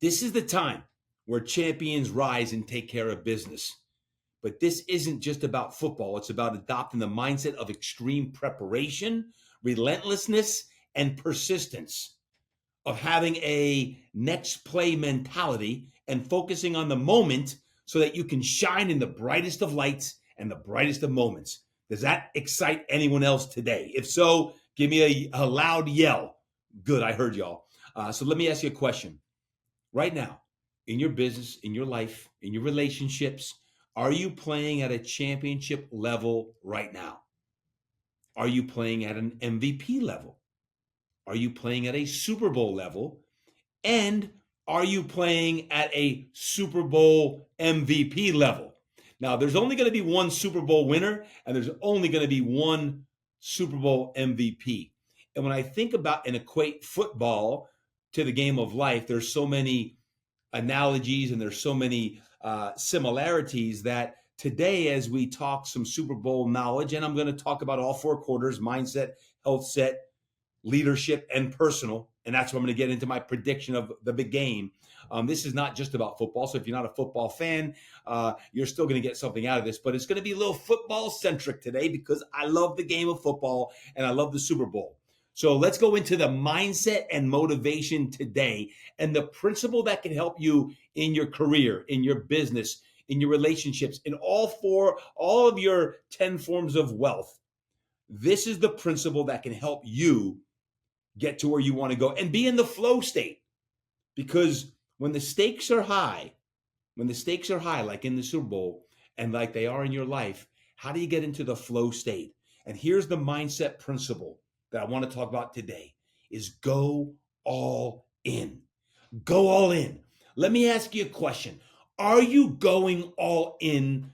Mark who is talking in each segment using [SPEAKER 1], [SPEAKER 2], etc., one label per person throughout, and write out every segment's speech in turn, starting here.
[SPEAKER 1] This is the time where champions rise and take care of business. But this isn't just about football. It's about adopting the mindset of extreme preparation, relentlessness, and persistence, of having a next play mentality and focusing on the moment so that you can shine in the brightest of lights and the brightest of moments. Does that excite anyone else today? If so, give me a loud yell. Good, I heard y'all. So let me ask you a question. Right now, in your business, in your life, in your relationships, are you playing at a championship level right now? Are you playing at an MVP level? Are you playing at a Super Bowl level? And are you playing at a Super Bowl MVP level? Now, there's only going to be one Super Bowl winner, and there's only going to be one Super Bowl MVP. And when I think about and equate football to the game of life, there's so many analogies and there's so many similarities that today, as we talk some Super Bowl knowledge, and I'm going to talk about all four quarters: mindset, health set, leadership, and personal. And that's where I'm going to get into my prediction of the big game. This is not just about football. So if you're not a football fan, you're still going to get something out of this. But it's going to be a little football centric today because I love the game of football and I love the Super Bowl. So let's go into the mindset and motivation today and the principle that can help you in your career, in your business, in your relationships, in all of your 10 forms of wealth. This is the principle that can help you get to where you want to go and be in the flow state. Because when the stakes are high, like in the Super Bowl and like they are in your life, how do you get into the flow state? And here's the mindset principle that I want to talk about today is go all in. Go all in. Let me ask you a question. Are you going all in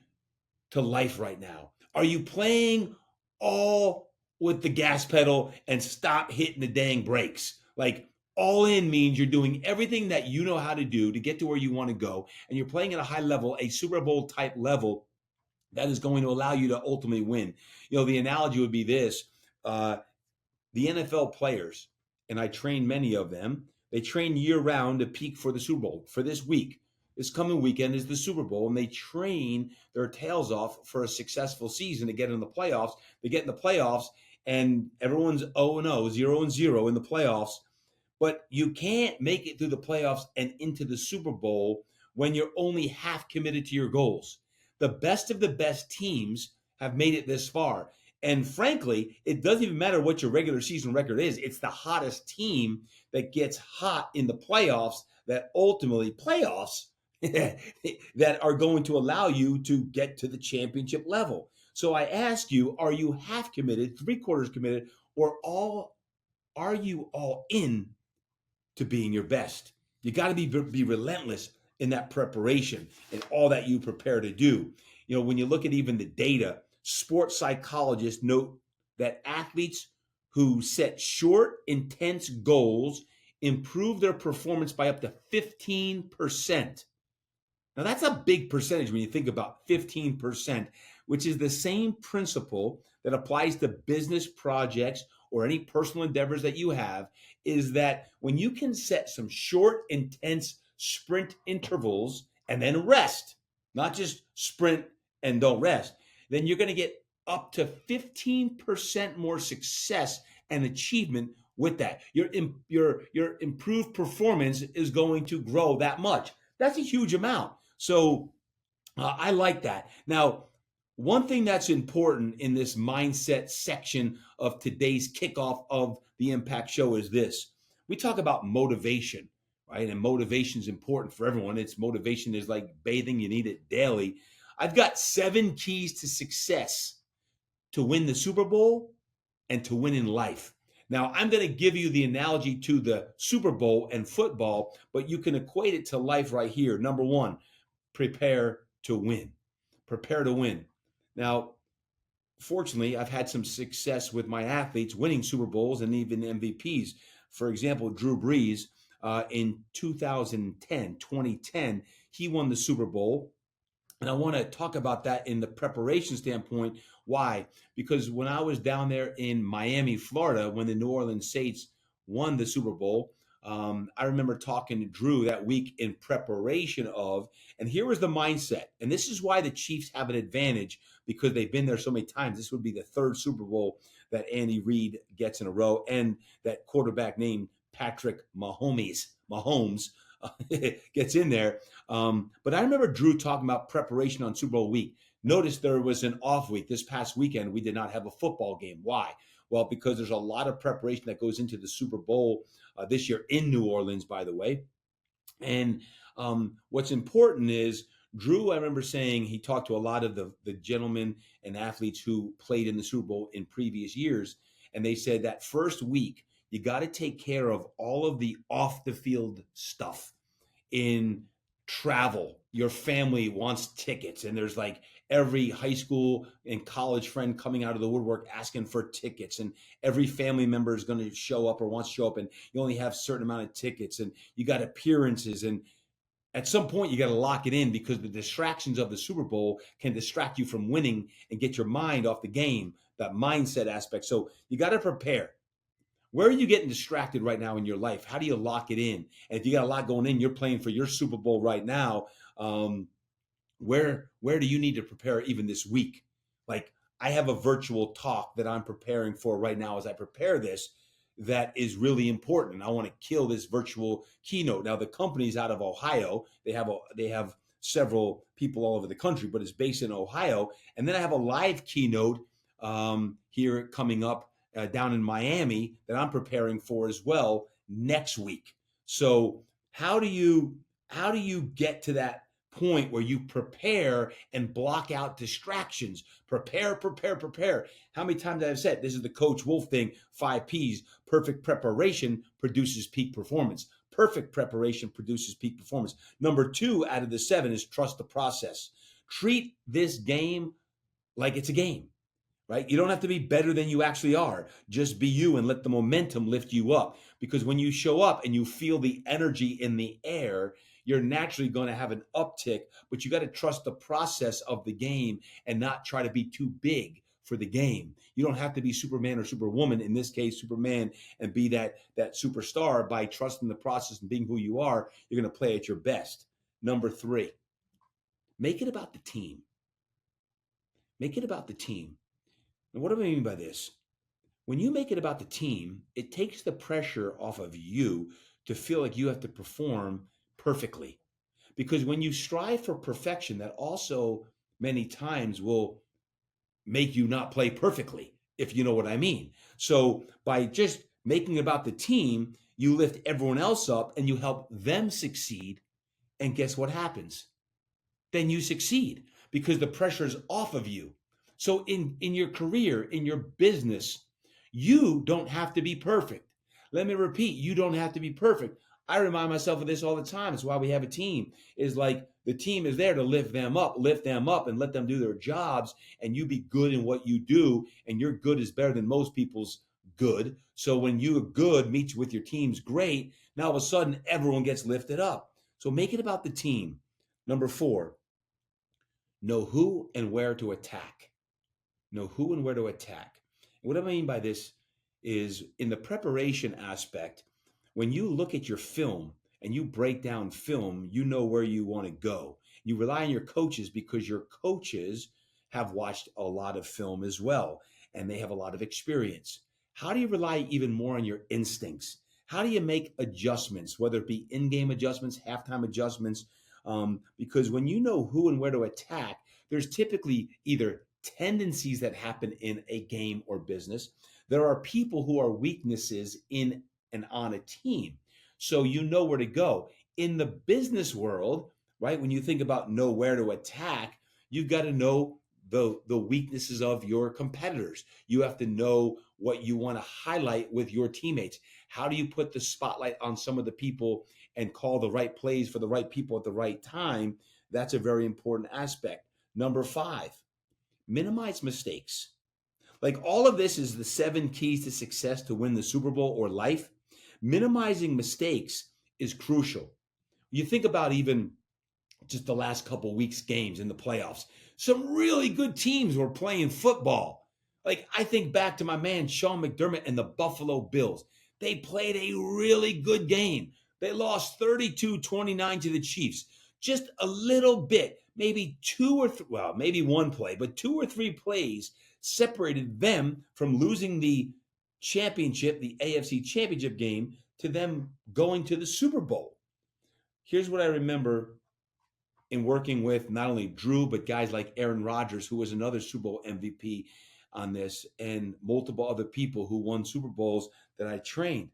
[SPEAKER 1] to life right now? Are you playing all with the gas pedal and stop hitting the dang brakes? Like, all in means you're doing everything that you know how to do to get to where you want to go, and you're playing at a high level, a Super Bowl type level that is going to allow you to ultimately win. You know, the analogy would be this. The NFL players, and I train many of them, they train year round to peak for the Super Bowl. For this week, this coming weekend is the Super Bowl, and they train their tails off for a successful season to get in the playoffs. They get in the playoffs, and everyone's 0-0, 0-0 in the playoffs. But you can't make it through the playoffs and into the Super Bowl when you're only half committed to your goals. The best of the best teams have made it this far. And frankly, it doesn't even matter what your regular season record is. It's the hottest team that gets hot in the playoffs that ultimately playoffs that are going to allow you to get to the championship level. So I ask you, are you half committed, 3/4 committed, or are you all in to being your best? You got to be relentless in that preparation and all that you prepare to do. You know, when you look at even the data, sports psychologists note that athletes who set short, intense goals improve their performance by up to 15%. Now, that's a big percentage when you think about 15%, which is the same principle that applies to business projects or any personal endeavors that you have, is that when you can set some short, intense sprint intervals and then rest, not just sprint and don't rest, then you're going to get up to 15% more success and achievement with that. Your improved performance is going to grow that much. That's a huge amount. So I like that. Now, one thing that's important in this mindset section of today's kickoff of the Impact Show is this. We talk about motivation, right? And motivation is important for everyone. Motivation is like bathing. You need it daily. I've got 7 keys to success to win the Super Bowl and to win in life. Now, I'm going to give you the analogy to the Super Bowl and football, but you can equate it to life right here. Number 1, prepare to win. Prepare to win. Now, fortunately, I've had some success with my athletes winning Super Bowls and even MVPs. For example, Drew Brees in 2010, he won the Super Bowl. And I want to talk about that in the preparation standpoint. Why? Because when I was down there in Miami, Florida, when the New Orleans Saints won the Super Bowl, I remember talking to Drew that week in preparation of, and here was the mindset. And this is why the Chiefs have an advantage because they've been there so many times. This would be the third Super Bowl that Andy Reid gets in a row, and that quarterback named Patrick Mahomes gets in there. But I remember Drew talking about preparation on Super Bowl week. Notice there was an off week. This past weekend, we did not have a football game. Why? Well, because there's a lot of preparation that goes into the Super Bowl this year in New Orleans, by the way. And what's important is Drew, I remember saying he talked to a lot of the gentlemen and athletes who played in the Super Bowl in previous years. And they said that first week, you got to take care of all of the off the field stuff in travel. Your family wants tickets, and there's like every high school and college friend coming out of the woodwork asking for tickets, and every family member is going to show up or wants to show up, and you only have a certain amount of tickets, and you got appearances, and at some point you got to lock it in because the distractions of the Super Bowl can distract you from winning and get your mind off the game, that mindset aspect. So you got to prepare. Where are you getting distracted right now in your life? How do you lock it in? And if you got a lot going in, you're playing for your Super Bowl right now. Where do you need to prepare even this week? Like I have a virtual talk that I'm preparing for right now as I prepare this that is really important. I want to kill this virtual keynote. Now the company's out of Ohio. They have several people all over the country, but it's based in Ohio. And then I have a live keynote here coming up down in Miami that I'm preparing for as well next week. So how do you get to that point where you prepare and block out distractions? Prepare. How many times I've said this is the Coach Wolf thing, 5 P's. Perfect preparation produces peak performance. Perfect preparation produces peak performance. Number 2 out of the 7 is trust the process. Treat this game like it's a game. Right? You don't have to be better than you actually are. Just be you and let the momentum lift you up. Because when you show up and you feel the energy in the air, you're naturally going to have an uptick, but you got to trust the process of the game and not try to be too big for the game. You don't have to be Superman or Superwoman, in this case, Superman, and be that superstar. By trusting the process and being who you are, you're going to play at your best. Number 3, make it about the team. Make it about the team. And what do I mean by this? When you make it about the team, it takes the pressure off of you to feel like you have to perform perfectly. Because when you strive for perfection, that also many times will make you not play perfectly, if you know what I mean. So by just making it about the team, you lift everyone else up and you help them succeed. And guess what happens? Then you succeed because the pressure is off of you. So in your career, in your business, you don't have to be perfect. Let me repeat, you don't have to be perfect. I remind myself of this all the time. It's why we have a team. Is like the team is there to lift them up, and let them do their jobs, and you be good in what you do, and your good is better than most people's good. So when you're good meets with your team's great, now all of a sudden everyone gets lifted up. So make it about the team. Number 4, know who and where to attack. Know who and where to attack. And what I mean by this is in the preparation aspect, when you look at your film and you break down film, you know where you want to go. You rely on your coaches because your coaches have watched a lot of film as well, and they have a lot of experience. How do you rely even more on your instincts? How do you make adjustments, whether it be in-game adjustments, halftime adjustments? Because when you know who and where to attack, there's typically either tendencies that happen in a game or business. There are people who are weaknesses in and on a team. So you know where to go. In the business world, right, when you think about know where to attack, you've got to know the weaknesses of your competitors. You have to know what you want to highlight with your teammates. How do you put the spotlight on some of the people and call the right plays for the right people at the right time? That's a very important aspect. Number 5, minimize mistakes. Like all of this is the 7 keys to success to win the Super Bowl or life. Minimizing mistakes is crucial. You think about even just the last couple weeks games in the playoffs. Some really good teams were playing football. Like I think back to my man Sean McDermott and the Buffalo Bills. They played a really good game. They lost 32-29 to the Chiefs. Just a little bit, maybe maybe one play, but 2 or 3 plays separated them from losing the championship, the AFC championship game, to them going to the Super Bowl. Here's what I remember in working with not only Drew, but guys like Aaron Rodgers, who was another Super Bowl MVP on this, and multiple other people who won Super Bowls that I trained.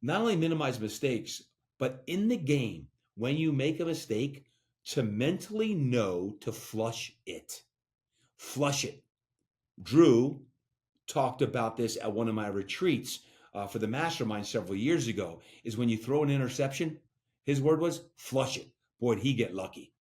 [SPEAKER 1] Not only minimize mistakes, but in the game, when you make a mistake, to mentally know to flush it. Flush it. Drew talked about this at one of my retreats for the mastermind several years ago, is when you throw an interception, his word was flush it. Boy, did he get lucky.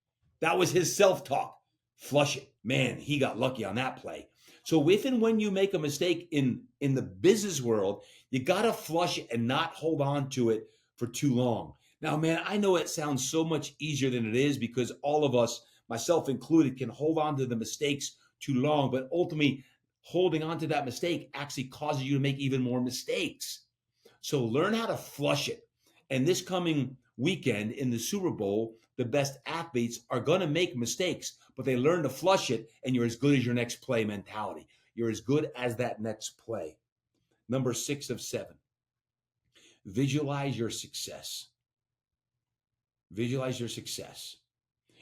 [SPEAKER 1] That was his self-talk. Flush it. Man, he got lucky on that play. So if and when you make a mistake in the business world, you got to flush it and not hold on to it for too long. Now, man, I know it sounds so much easier than it is because all of us, myself included, can hold on to the mistakes too long, but ultimately holding on to that mistake actually causes you to make even more mistakes. So learn how to flush it. And this coming weekend in the Super Bowl, the best athletes are going to make mistakes, but they learn to flush it, and you're as good as your next play mentality. You're as good as that next play. Number 6 of 7. Visualize your success. Visualize your success.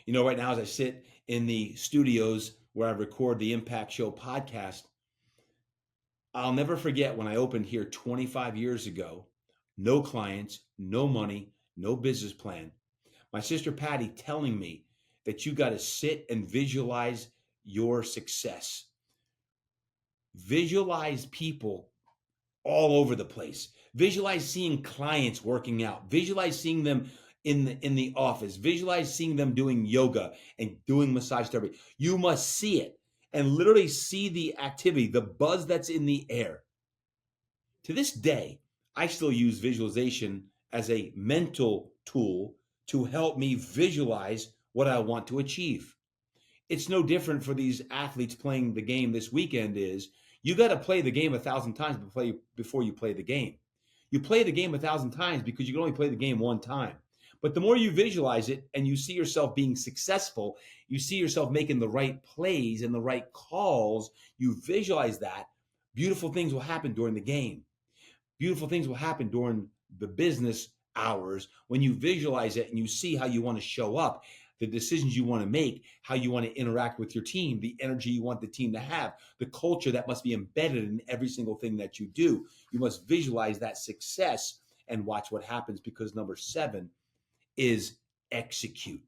[SPEAKER 1] You know, right now as I sit in the studios where I record the Impact Show podcast, I'll never forget when I opened here 25 years ago. No clients, no money, no business plan. My sister Patty telling me that you got to sit and visualize your success. Visualize people all over the place. Visualize seeing clients working out. Visualize seeing them in the office. Visualize seeing them doing yoga and doing massage therapy. You must see it and literally see the activity, the buzz that's in the air. To this day, I still use visualization as a mental tool to help me visualize what I want to achieve. It's no different for these athletes playing the game this weekend. Is you got to play the game 1,000 times before you play the game. You play the game 1,000 times because you can only play the game one time. But the more you visualize it and you see yourself being successful, you see yourself making the right plays and the right calls, you visualize that, beautiful things will happen during the game. Beautiful things will happen during the business hours when you visualize it and you see how you want to show up, the decisions you want to make, how you want to interact with your team, the energy you want the team to have, the culture that must be embedded in every single thing that you do. You must visualize that success and watch what happens, because number 7 is execute.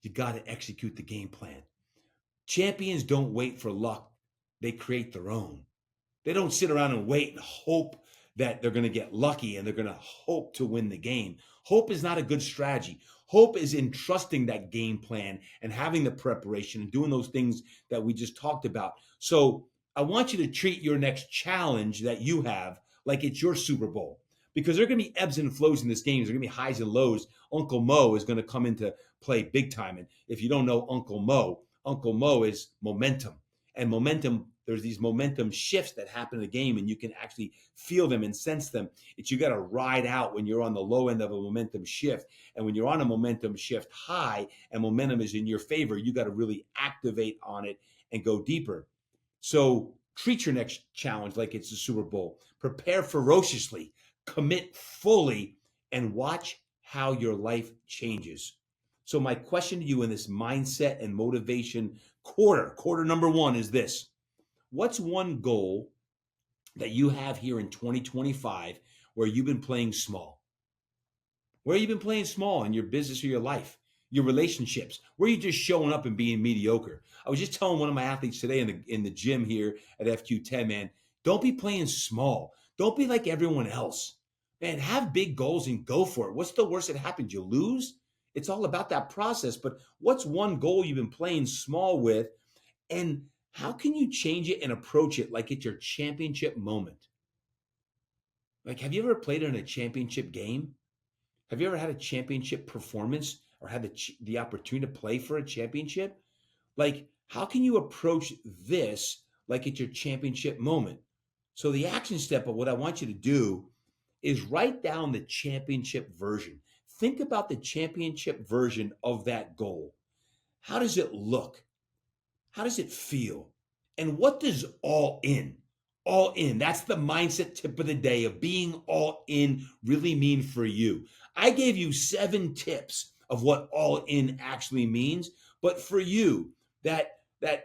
[SPEAKER 1] You got to execute the game plan. Champions don't wait for luck. They create their own. They don't sit around and wait and hope that they're going to get lucky and they're going to hope to win the game. Hope is not a good strategy. Hope is in trusting that game plan and having the preparation and doing those things that we just talked about. So I want you to treat your next challenge that you have like it's your Super Bowl, because there are going to be ebbs and flows in this game. There's going to be highs and lows. Uncle Mo is going to come into play big time. And if you don't know Uncle Mo is momentum. And momentum, there's these momentum shifts that happen in the game, and you can actually feel them and sense them. It's you got to ride out when you're on the low end of a momentum shift. And when you're on a momentum shift high and momentum is in your favor, you got to really activate on it and go deeper. So treat your next challenge like it's the Super Bowl. Prepare ferociously, commit fully, and watch how your life changes. So my question to you in this mindset and motivation quarter number 1 is this. What's one goal that you have here in 2025 where you've been playing small? Where you've been playing small in your business or your life, your relationships, where you're just showing up and being mediocre. I was just telling one of my athletes today in the gym here at FQ10, man, don't be playing small. Don't be like everyone else. Man, have big goals and go for it. What's the worst that happens? You lose? It's all about that process. But what's one goal you've been playing small with, and how can you change it and approach it like it's your championship moment? Like, have you ever played in a championship game? Have you ever had a championship performance or had the opportunity to play for a championship? Like, how can you approach this like it's your championship moment? So the action step of what I want you to do is write down the championship version. Think about the championship version of that goal. How does it look? How does it feel? And what does all in, that's the mindset tip of the day of being all in really mean for you? I gave you 7 tips of what all in actually means, but for you, that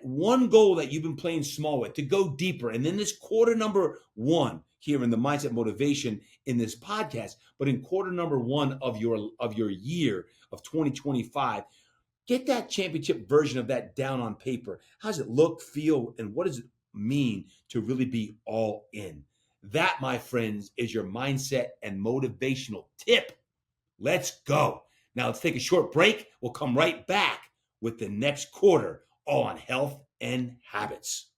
[SPEAKER 1] one goal that you've been playing small with to go deeper, and then this quarter number 1 here in the mindset motivation in this podcast, but in quarter number 1 of your year of 2025, get that championship version of that down on paper. How does it look, feel, and what does it mean to really be all in? That, my friends, is your mindset and motivational tip. Let's go. Now let's take a short break. We'll come right back with the next quarter all on health and habits.